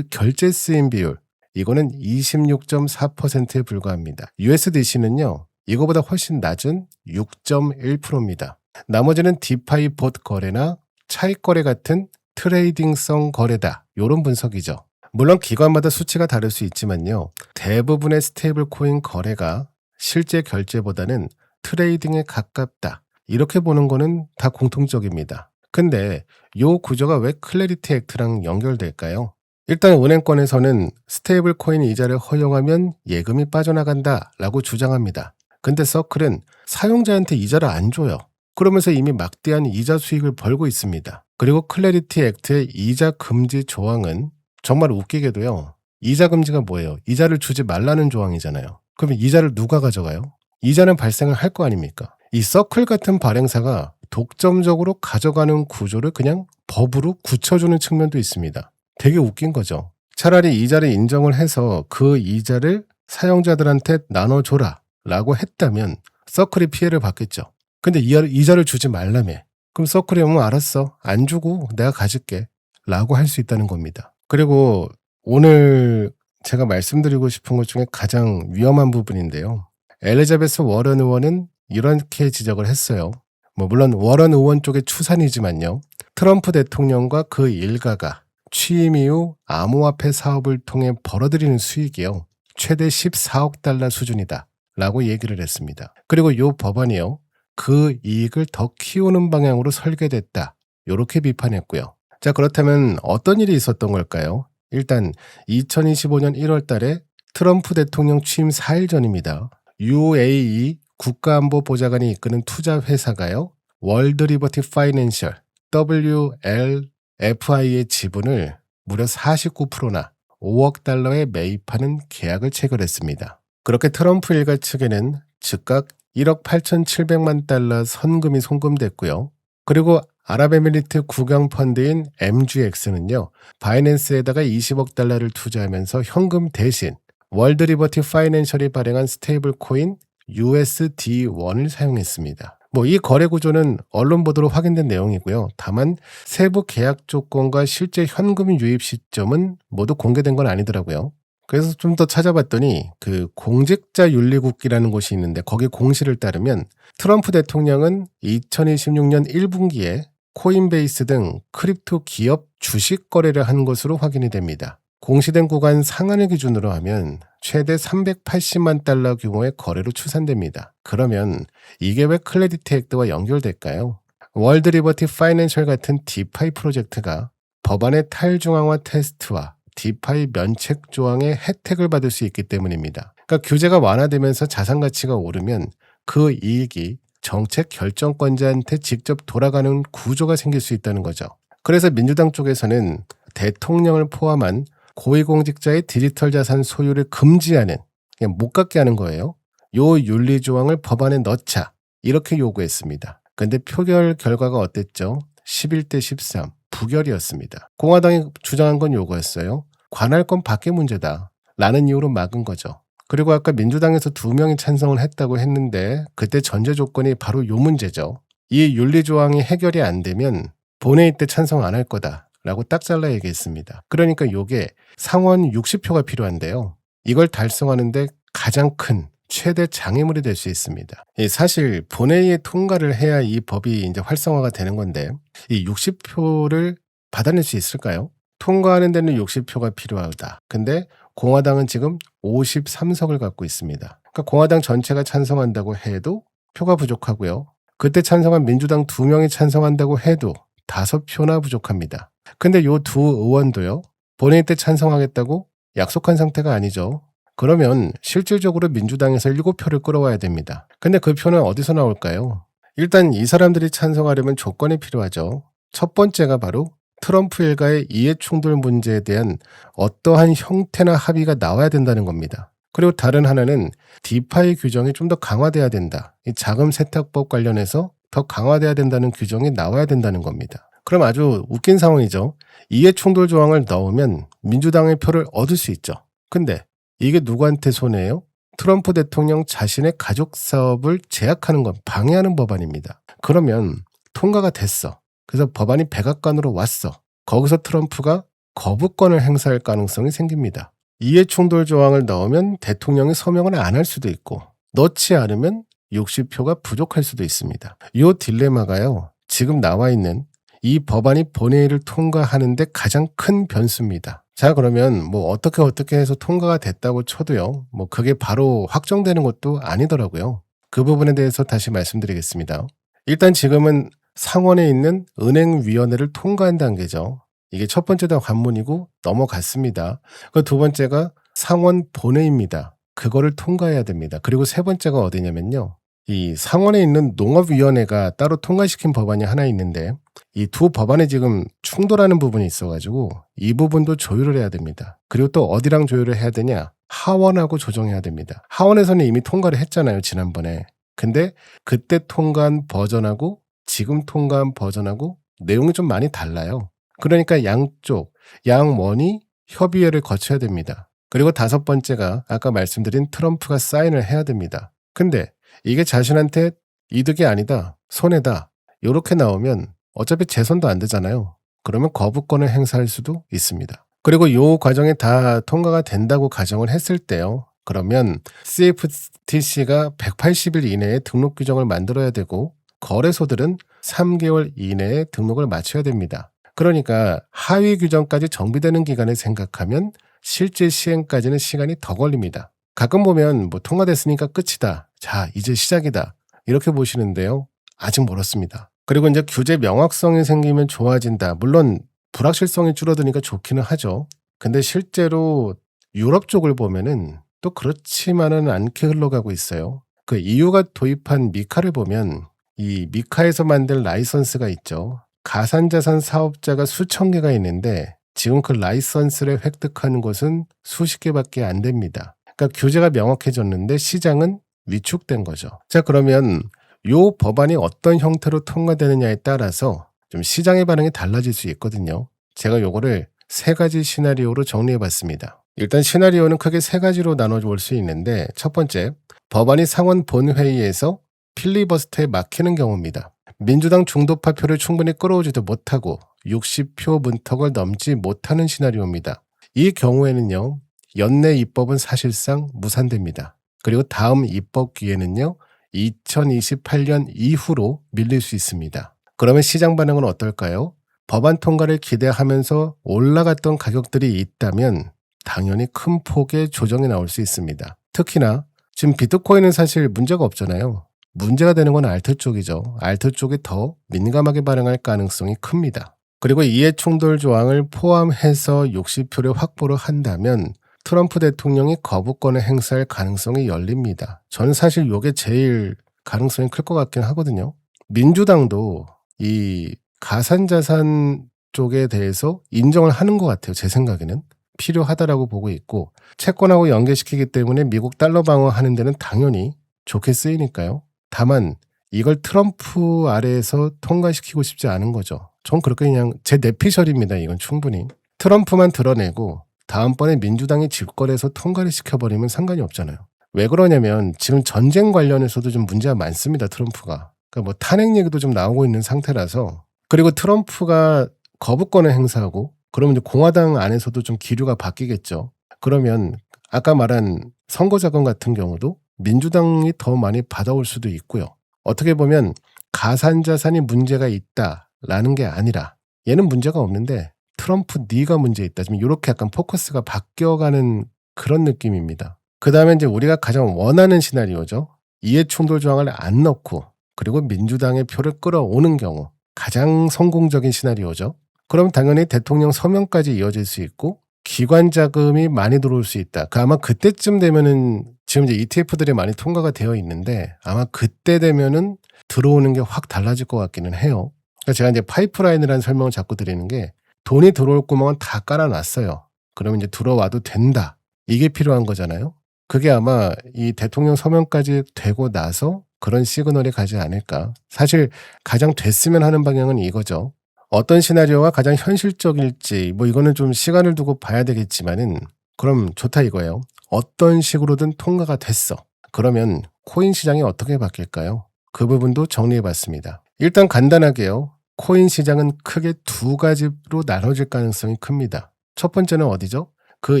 결제 쓰임 비율, 이거는 26.4%에 불과합니다. USDC는요, 이거보다 훨씬 낮은 6.1%입니다. 나머지는 디파이 봇 거래나 차익 거래 같은 트레이딩성 거래다. 이런 분석이죠. 물론 기관마다 수치가 다를 수 있지만요. 대부분의 스테이블 코인 거래가 실제 결제보다는 트레이딩에 가깝다. 이렇게 보는 거는 다 공통적입니다. 근데 이 구조가 왜 클래리티 액트랑 연결될까요? 일단 은행권에서는 스테이블 코인 이자를 허용하면 예금이 빠져나간다 라고 주장합니다. 근데 서클은 사용자한테 이자를 안 줘요. 그러면서 이미 막대한 이자 수익을 벌고 있습니다. 그리고 클래리티 액트의 이자 금지 조항은 정말 웃기게도요. 이자 금지가 뭐예요? 이자를 주지 말라는 조항이잖아요. 그러면 이자를 누가 가져가요? 이자는 발생을 할 거 아닙니까? 이 서클 같은 발행사가 독점적으로 가져가는 구조를 그냥 법으로 굳혀주는 측면도 있습니다. 되게 웃긴 거죠. 차라리 이자를 인정을 해서 그 이자를 사용자들한테 나눠줘라 라고 했다면 서클이 피해를 받겠죠. 근데 이자를 주지 말라며. 그럼 서클이 오면 알았어. 안 주고 내가 가질게 라고 할 수 있다는 겁니다. 그리고 오늘 제가 말씀드리고 싶은 것 중에 가장 위험한 부분인데요. 엘리자베스 워런 의원은 이렇게 지적을 했어요. 물론 워런 의원 쪽의 추산이지만요. 트럼프 대통령과 그 일가가 취임 이후 암호화폐 사업을 통해 벌어들이는 수익이요. 최대 14억 달러 수준이다 라고 얘기를 했습니다. 그리고 이 법안이요. 그 이익을 더 키우는 방향으로 설계됐다. 이렇게 비판했고요. 자, 그렇다면 어떤 일이 있었던 걸까요? 일단 2025년 1월 달에 트럼프 대통령 취임 4일 전입니다. UAE 국가안보보좌관이 이끄는 투자회사가요. 월드 리버티 파이낸셜 WLFI의 지분을 무려 49%나 5억 달러에 매입하는 계약을 체결했습니다. 그렇게 트럼프 일가 측에는 즉각 1억 8,700만 달러 선금이 송금됐고요. 그리고 아랍에미리트 국영 펀드인 MGX는요. 바이낸스에다가 20억 달러를 투자하면서 현금 대신 월드 리버티 파이낸셜이 발행한 스테이블 코인 USD1을 사용했습니다. 이 거래 구조는 언론 보도로 확인된 내용이고요. 다만 세부 계약 조건과 실제 현금 유입 시점은 모두 공개된 건 아니더라고요. 그래서 좀 더 찾아봤더니 그 공직자윤리국기라는 곳이 있는데 거기 공시를 따르면 트럼프 대통령은 2026년 1분기에 코인베이스 등 크립토 기업 주식 거래를 한 것으로 확인이 됩니다. 공시된 구간 상한을 기준으로 하면 최대 380만 달러 규모의 거래로 추산됩니다. 그러면 이게 왜 클래리티 액트와 연결될까요? 월드 리버티 파이낸셜 같은 디파이 프로젝트가 법안의 탈중앙화 테스트와 디파이 면책 조항의 혜택을 받을 수 있기 때문입니다. 그러니까 규제가 완화되면서 자산 가치가 오르면 그 이익이 정책 결정권자한테 직접 돌아가는 구조가 생길 수 있다는 거죠. 그래서 민주당 쪽에서는 대통령을 포함한 고위공직자의 디지털 자산 소유를 금지하는, 그냥 못 갖게 하는 거예요. 요 윤리 조항을 법안에 넣자, 이렇게 요구했습니다. 근데 표결 결과가 어땠죠? 11대 13 부결이었습니다. 공화당이 주장한 건 요거였어요. 관할권 밖의 문제다 라는 이유로 막은 거죠. 그리고 아까 민주당에서 2명이 찬성을 했다고 했는데 그때 전제 조건이 바로 요 문제죠. 이 윤리조항이 해결이 안 되면 본회의 때 찬성 안 할 거다 라고 딱 잘라 얘기했습니다. 그러니까 요게 상원 60표가 필요한데요. 이걸 달성하는데 가장 큰 최대 장애물이 될 수 있습니다. 사실 본회의에 통과를 해야 이 법이 이제 활성화가 되는 건데 이 60표를 받아낼 수 있을까요? 통과하는 데는 60표가 필요하다. 근데 공화당은 지금 53석을 갖고 있습니다. 그러니까 공화당 전체가 찬성한다고 해도 표가 부족하고요. 그때 찬성한 민주당 2명이 찬성한다고 해도 5표나 부족합니다. 근데 요 두 의원도요. 본회의 때 찬성하겠다고 약속한 상태가 아니죠. 그러면 실질적으로 민주당에서 7표를 끌어와야 됩니다. 근데 그 표는 어디서 나올까요? 일단 이 사람들이 찬성하려면 조건이 필요하죠. 첫 번째가 바로 트럼프 일가의 이해충돌 문제에 대한 어떠한 형태나 합의가 나와야 된다는 겁니다. 그리고 다른 하나는 디파이 규정이 좀 더 강화돼야 된다. 이 자금 세탁법 관련해서 더 강화돼야 된다는 규정이 나와야 된다는 겁니다. 그럼 아주 웃긴 상황이죠. 이해충돌 조항을 넣으면 민주당의 표를 얻을 수 있죠. 근데 이게 누구한테 손해예요? 트럼프 대통령 자신의 가족 사업을 제약하는 건 방해하는 법안입니다. 그러면 통과가 됐어. 그래서 법안이 백악관으로 왔어. 거기서 트럼프가 거부권을 행사할 가능성이 생깁니다. 이해충돌 조항을 넣으면 대통령이 서명을 안 할 수도 있고 넣지 않으면 60표가 부족할 수도 있습니다. 이 딜레마가요. 지금 나와 있는 이 법안이 본회의를 통과하는데 가장 큰 변수입니다. 자, 그러면 뭐 어떻게 해서 통과가 됐다고 쳐도요. 뭐 그게 바로 확정되는 것도 아니더라고요. 그 부분에 대해서 다시 말씀드리겠습니다. 일단 지금은 상원에 있는 은행위원회를 통과한 단계죠. 이게 첫 번째가 관문이고 넘어갔습니다. 그 두 번째가 상원 본회의입니다. 그거를 통과해야 됩니다. 그리고 세 번째가 어디냐면요. 이 상원에 있는 농업위원회가 따로 통과시킨 법안이 하나 있는데 이 두 법안에 지금 충돌하는 부분이 있어가지고 이 부분도 조율을 해야 됩니다. 그리고 또 어디랑 조율을 해야 되냐? 하원하고 조정해야 됩니다. 하원에서는 이미 통과를 했잖아요. 지난번에. 근데 그때 통과한 버전하고 지금 통과한 버전하고 내용이 좀 많이 달라요. 그러니까 양쪽, 양원이 협의회를 거쳐야 됩니다. 그리고 5번째가 아까 말씀드린 트럼프가 사인을 해야 됩니다. 근데 이게 자신한테 이득이 아니다, 손해다 이렇게 나오면 어차피 재선도 안 되잖아요. 그러면 거부권을 행사할 수도 있습니다. 그리고 이 과정에 다 통과가 된다고 가정을 했을 때요. 그러면 CFTC가 180일 이내에 등록 규정을 만들어야 되고 거래소들은 3개월 이내에 등록을 마쳐야 됩니다. 그러니까 하위 규정까지 정비되는 기간을 생각하면 실제 시행까지는 시간이 더 걸립니다. 가끔 보면 뭐 통과됐으니까 끝이다. 자, 이제 시작이다. 이렇게 보시는데요. 아직 멀었습니다. 그리고 이제 규제 명확성이 생기면 좋아진다. 물론 불확실성이 줄어드니까 좋기는 하죠. 근데 실제로 유럽 쪽을 보면은 또 그렇지만은 않게 흘러가고 있어요. 그 EU가 도입한 미카를 보면 이 미카에서 만든 라이선스가 있죠. 가상자산 사업자가 수천 개가 있는데 지금 그 라이선스를 획득하는 곳은 수십 개밖에 안 됩니다. 그러니까 규제가 명확해졌는데 시장은 위축된 거죠. 자, 그러면 요 법안이 어떤 형태로 통과되느냐에 따라서 좀 시장의 반응이 달라질 수 있거든요. 제가 요거를 3가지 시나리오로 정리해 봤습니다. 일단 시나리오는 크게 3가지로 나눠 볼 수 있는데 첫 번째, 법안이 상원 본회의에서 필리버스터에 막히는 경우입니다. 민주당 중도파 표를 충분히 끌어오지도 못하고 60표 문턱을 넘지 못하는 시나리오입니다. 이 경우에는요. 연내 입법은 사실상 무산됩니다. 그리고 다음 입법 기회는요. 2028년 이후로 밀릴 수 있습니다. 그러면 시장 반응은 어떨까요? 법안 통과를 기대하면서 올라갔던 가격들이 있다면 당연히 큰 폭의 조정이 나올 수 있습니다. 특히나 지금 비트코인은 사실 문제가 없잖아요. 문제가 되는 건 알트 쪽이죠. 알트 쪽이 더 민감하게 반응할 가능성이 큽니다. 그리고 이해충돌 조항을 포함해서 60표를 확보를 한다면 트럼프 대통령이 거부권을 행사할 가능성이 열립니다. 저는 사실 요게 제일 가능성이 클 것 같긴 하거든요. 민주당도 이 가산자산 쪽에 대해서 인정을 하는 것 같아요. 제 생각에는. 필요하다라고 보고 있고 채권하고 연계시키기 때문에 미국 달러 방어하는 데는 당연히 좋게 쓰이니까요. 다만 이걸 트럼프 아래에서 통과시키고 싶지 않은 거죠. 전 그렇게 그냥 제 내피셜입니다. 이건 충분히. 트럼프만 드러내고 다음번에 민주당이 집권해서 통과를 시켜버리면 상관이 없잖아요. 왜 그러냐면 지금 전쟁 관련해서도 좀 문제가 많습니다. 트럼프가. 그러니까 뭐 탄핵 얘기도 좀 나오고 있는 상태라서. 그리고 트럼프가 거부권을 행사하고 그러면 이제 공화당 안에서도 좀 기류가 바뀌겠죠. 그러면 아까 말한 선거자금 같은 경우도 민주당이 더 많이 받아올 수도 있고요. 어떻게 보면 가산자산이 문제가 있다라는 게 아니라 얘는 문제가 없는데 트럼프 네가 문제 있다. 지금 이렇게 약간 포커스가 바뀌어가는 그런 느낌입니다. 그 다음에 이제 우리가 가장 원하는 시나리오죠. 이해충돌 조항을 안 넣고 그리고 민주당의 표를 끌어오는 경우 가장 성공적인 시나리오죠. 그럼 당연히 대통령 서명까지 이어질 수 있고 기관 자금이 많이 들어올 수 있다. 아마 그때쯤 되면은 지금 이제 ETF들이 많이 통과가 되어 있는데 아마 그때 되면은 들어오는 게 확 달라질 것 같기는 해요. 그러니까 제가 이제 파이프라인이라는 설명을 자꾸 드리는 게 돈이 들어올 구멍은 다 깔아놨어요. 그러면 이제 들어와도 된다. 이게 필요한 거잖아요. 그게 아마 이 대통령 서명까지 되고 나서 그런 시그널이 가지 않을까. 사실 가장 됐으면 하는 방향은 이거죠. 어떤 시나리오가 가장 현실적일지 뭐 이거는 좀 시간을 두고 봐야 되겠지만은 그럼 좋다 이거예요. 어떤 식으로든 통과가 됐어. 그러면 코인 시장이 어떻게 바뀔까요? 그 부분도 정리해 봤습니다. 일단 간단하게요. 코인 시장은 크게 두 가지로 나눠질 가능성이 큽니다. 첫 번째는 어디죠? 그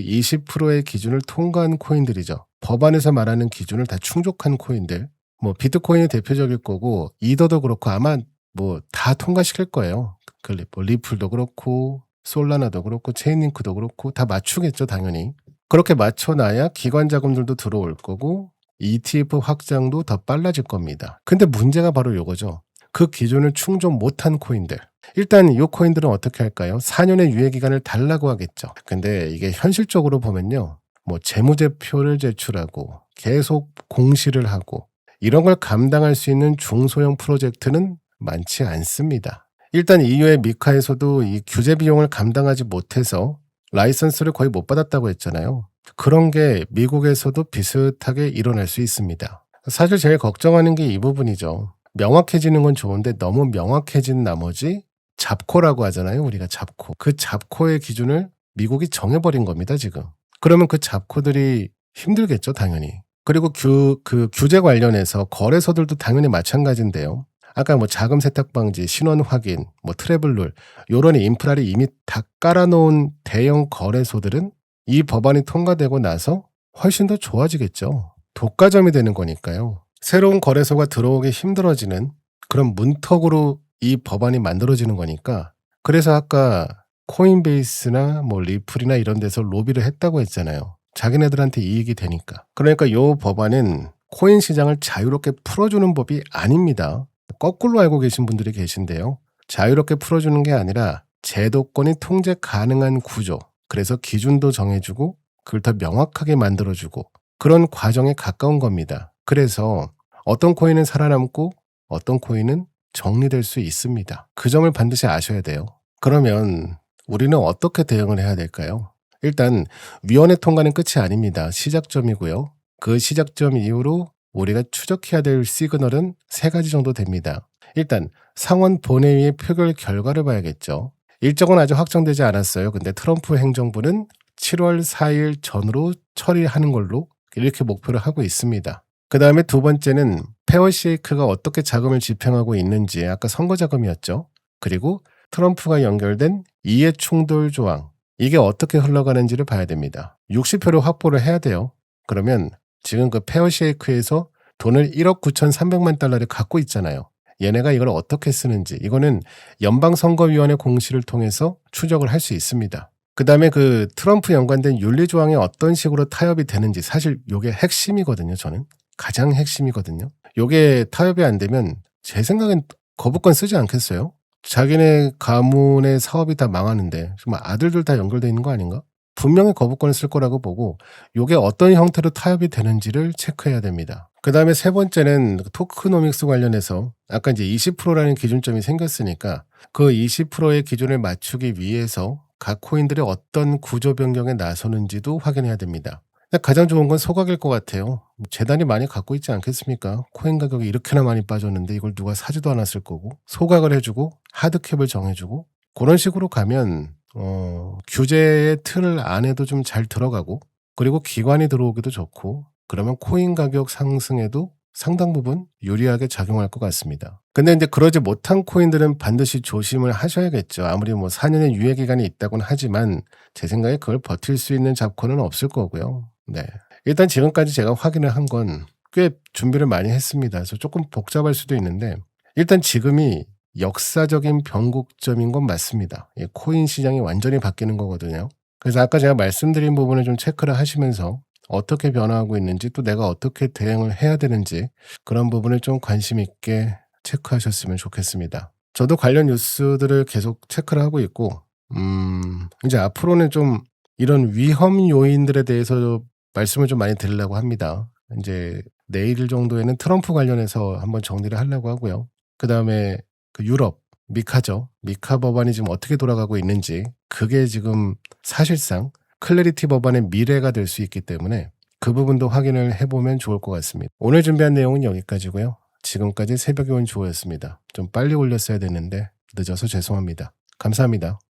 20%의 기준을 통과한 코인들이죠. 법안에서 말하는 기준을 다 충족한 코인들. 뭐 비트코인이 대표적일 거고 이더도 그렇고 아마 뭐 다 통과시킬 거예요. 뭐 리플도 그렇고 솔라나도 그렇고 체인링크도 그렇고 다 맞추겠죠 당연히. 그렇게 맞춰놔야 기관 자금들도 들어올 거고 ETF 확장도 더 빨라질 겁니다. 근데 문제가 바로 요거죠. 그 기준을 충족 못한 코인들. 일단 이 코인들은 어떻게 할까요? 4년의 유예기간을 달라고 하겠죠. 근데 이게 현실적으로 보면요. 뭐 재무제표를 제출하고 계속 공시를 하고 이런 걸 감당할 수 있는 중소형 프로젝트는 많지 않습니다. 일단 EU의 미카에서도 이 규제 비용을 감당하지 못해서 라이선스를 거의 못 받았다고 했잖아요. 그런 게 미국에서도 비슷하게 일어날 수 있습니다. 사실 제일 걱정하는 게 이 부분이죠. 명확해지는 건 좋은데 너무 명확해진 나머지 잡코라고 하잖아요. 우리가 잡코. 그 잡코의 기준을 미국이 정해버린 겁니다. 지금. 그러면 그 잡코들이 힘들겠죠. 당연히. 그리고 그 규제 관련해서 거래소들도 당연히 마찬가지인데요. 아까 뭐 자금 세탁 방지, 신원 확인, 뭐 트래블룰 요런 인프라를 이미 다 깔아놓은 대형 거래소들은 이 법안이 통과되고 나서 훨씬 더 좋아지겠죠. 독과점이 되는 거니까요. 새로운 거래소가 들어오기 힘들어지는 그런 문턱으로 이 법안이 만들어지는 거니까 그래서 아까 코인베이스나 뭐 리플이나 이런 데서 로비를 했다고 했잖아요. 자기네들한테 이익이 되니까. 그러니까 이 법안은 코인 시장을 자유롭게 풀어주는 법이 아닙니다. 거꾸로 알고 계신 분들이 계신데요. 자유롭게 풀어주는 게 아니라 제도권이 통제 가능한 구조, 그래서 기준도 정해주고 그걸 더 명확하게 만들어주고 그런 과정에 가까운 겁니다. 그래서 어떤 코인은 살아남고 어떤 코인은 정리될 수 있습니다. 그 점을 반드시 아셔야 돼요. 그러면 우리는 어떻게 대응을 해야 될까요? 일단 위원회 통과는 끝이 아닙니다. 시작점이고요. 그 시작점 이후로 우리가 추적해야 될 시그널은 세 가지 정도 됩니다. 일단 상원 본회의의 표결 결과를 봐야겠죠. 일정은 아직 확정되지 않았어요. 근데 트럼프 행정부는 7월 4일 전으로 처리하는 걸로 이렇게 목표를 하고 있습니다. 그 다음에 두 번째는 페어쉐이크가 어떻게 자금을 집행하고 있는지 아까 선거 자금이었죠. 그리고 트럼프가 연결된 이해충돌 조항 이게 어떻게 흘러가는지를 봐야 됩니다. 60표를 확보를 해야 돼요. 그러면 지금 그 페어쉐이크에서 돈을 1억 9,300만 달러를 갖고 있잖아요. 얘네가 이걸 어떻게 쓰는지 이거는 연방선거위원회 공시를 통해서 추적을 할 수 있습니다. 그 다음에 그 트럼프 연관된 윤리조항에 어떤 식으로 타협이 되는지 사실 이게 핵심이거든요. 저는 가장 핵심이거든요. 이게 타협이 안 되면 제 생각엔 거부권 쓰지 않겠어요? 자기네 가문의 사업이 다 망하는데 정말 아들들 다 연결되어 있는 거 아닌가? 분명히 거부권을 쓸 거라고 보고 요게 어떤 형태로 타협이 되는지를 체크해야 됩니다. 그다음에 세 번째는 토크노믹스 관련해서 아까 이제 20%라는 기준점이 생겼으니까 그 20%의 기준을 맞추기 위해서 각 코인들이 어떤 구조 변경에 나서는지도 확인해야 됩니다. 근데 가장 좋은 건 소각일 것 같아요. 재단이 많이 갖고 있지 않겠습니까? 코인 가격이 이렇게나 많이 빠졌는데 이걸 누가 사지도 않았을 거고 소각을 해주고 하드캡을 정해주고 그런 식으로 가면 규제의 틀 안에도 좀 잘 들어가고 그리고 기관이 들어오기도 좋고 그러면 코인 가격 상승에도 상당 부분 유리하게 작용할 것 같습니다. 근데 이제 그러지 못한 코인들은 반드시 조심을 하셔야겠죠. 아무리 뭐 4년의 유예 기간이 있다고는 하지만 제 생각에 그걸 버틸 수 있는 잡코는 없을 거고요. 네. 일단 지금까지 제가 확인을 한 건 꽤 준비를 많이 했습니다. 그래서 조금 복잡할 수도 있는데 일단 지금이 역사적인 변곡점인 건 맞습니다. 이 코인 시장이 완전히 바뀌는 거거든요. 그래서 아까 제가 말씀드린 부분을 좀 체크를 하시면서 어떻게 변화하고 있는지 또 내가 어떻게 대응을 해야 되는지 그런 부분을 좀 관심 있게 체크하셨으면 좋겠습니다. 저도 관련 뉴스들을 계속 체크를 하고 있고 이제 앞으로는 좀 이런 위험 요인들에 대해서 말씀을 좀 많이 드리려고 합니다. 이제 내일 정도에는 트럼프 관련해서 한번 정리를 하려고 하고요. 그다음에 그 유럽 미카죠. 미카 법안이 지금 어떻게 돌아가고 있는지 그게 지금 사실상 클래리티 법안의 미래가 될 수 있기 때문에 그 부분도 확인을 해보면 좋을 것 같습니다. 오늘 준비한 내용은 여기까지고요. 지금까지 새벽에 온 주호였습니다. 좀 빨리 올렸어야 됐는데 늦어서 죄송합니다. 감사합니다.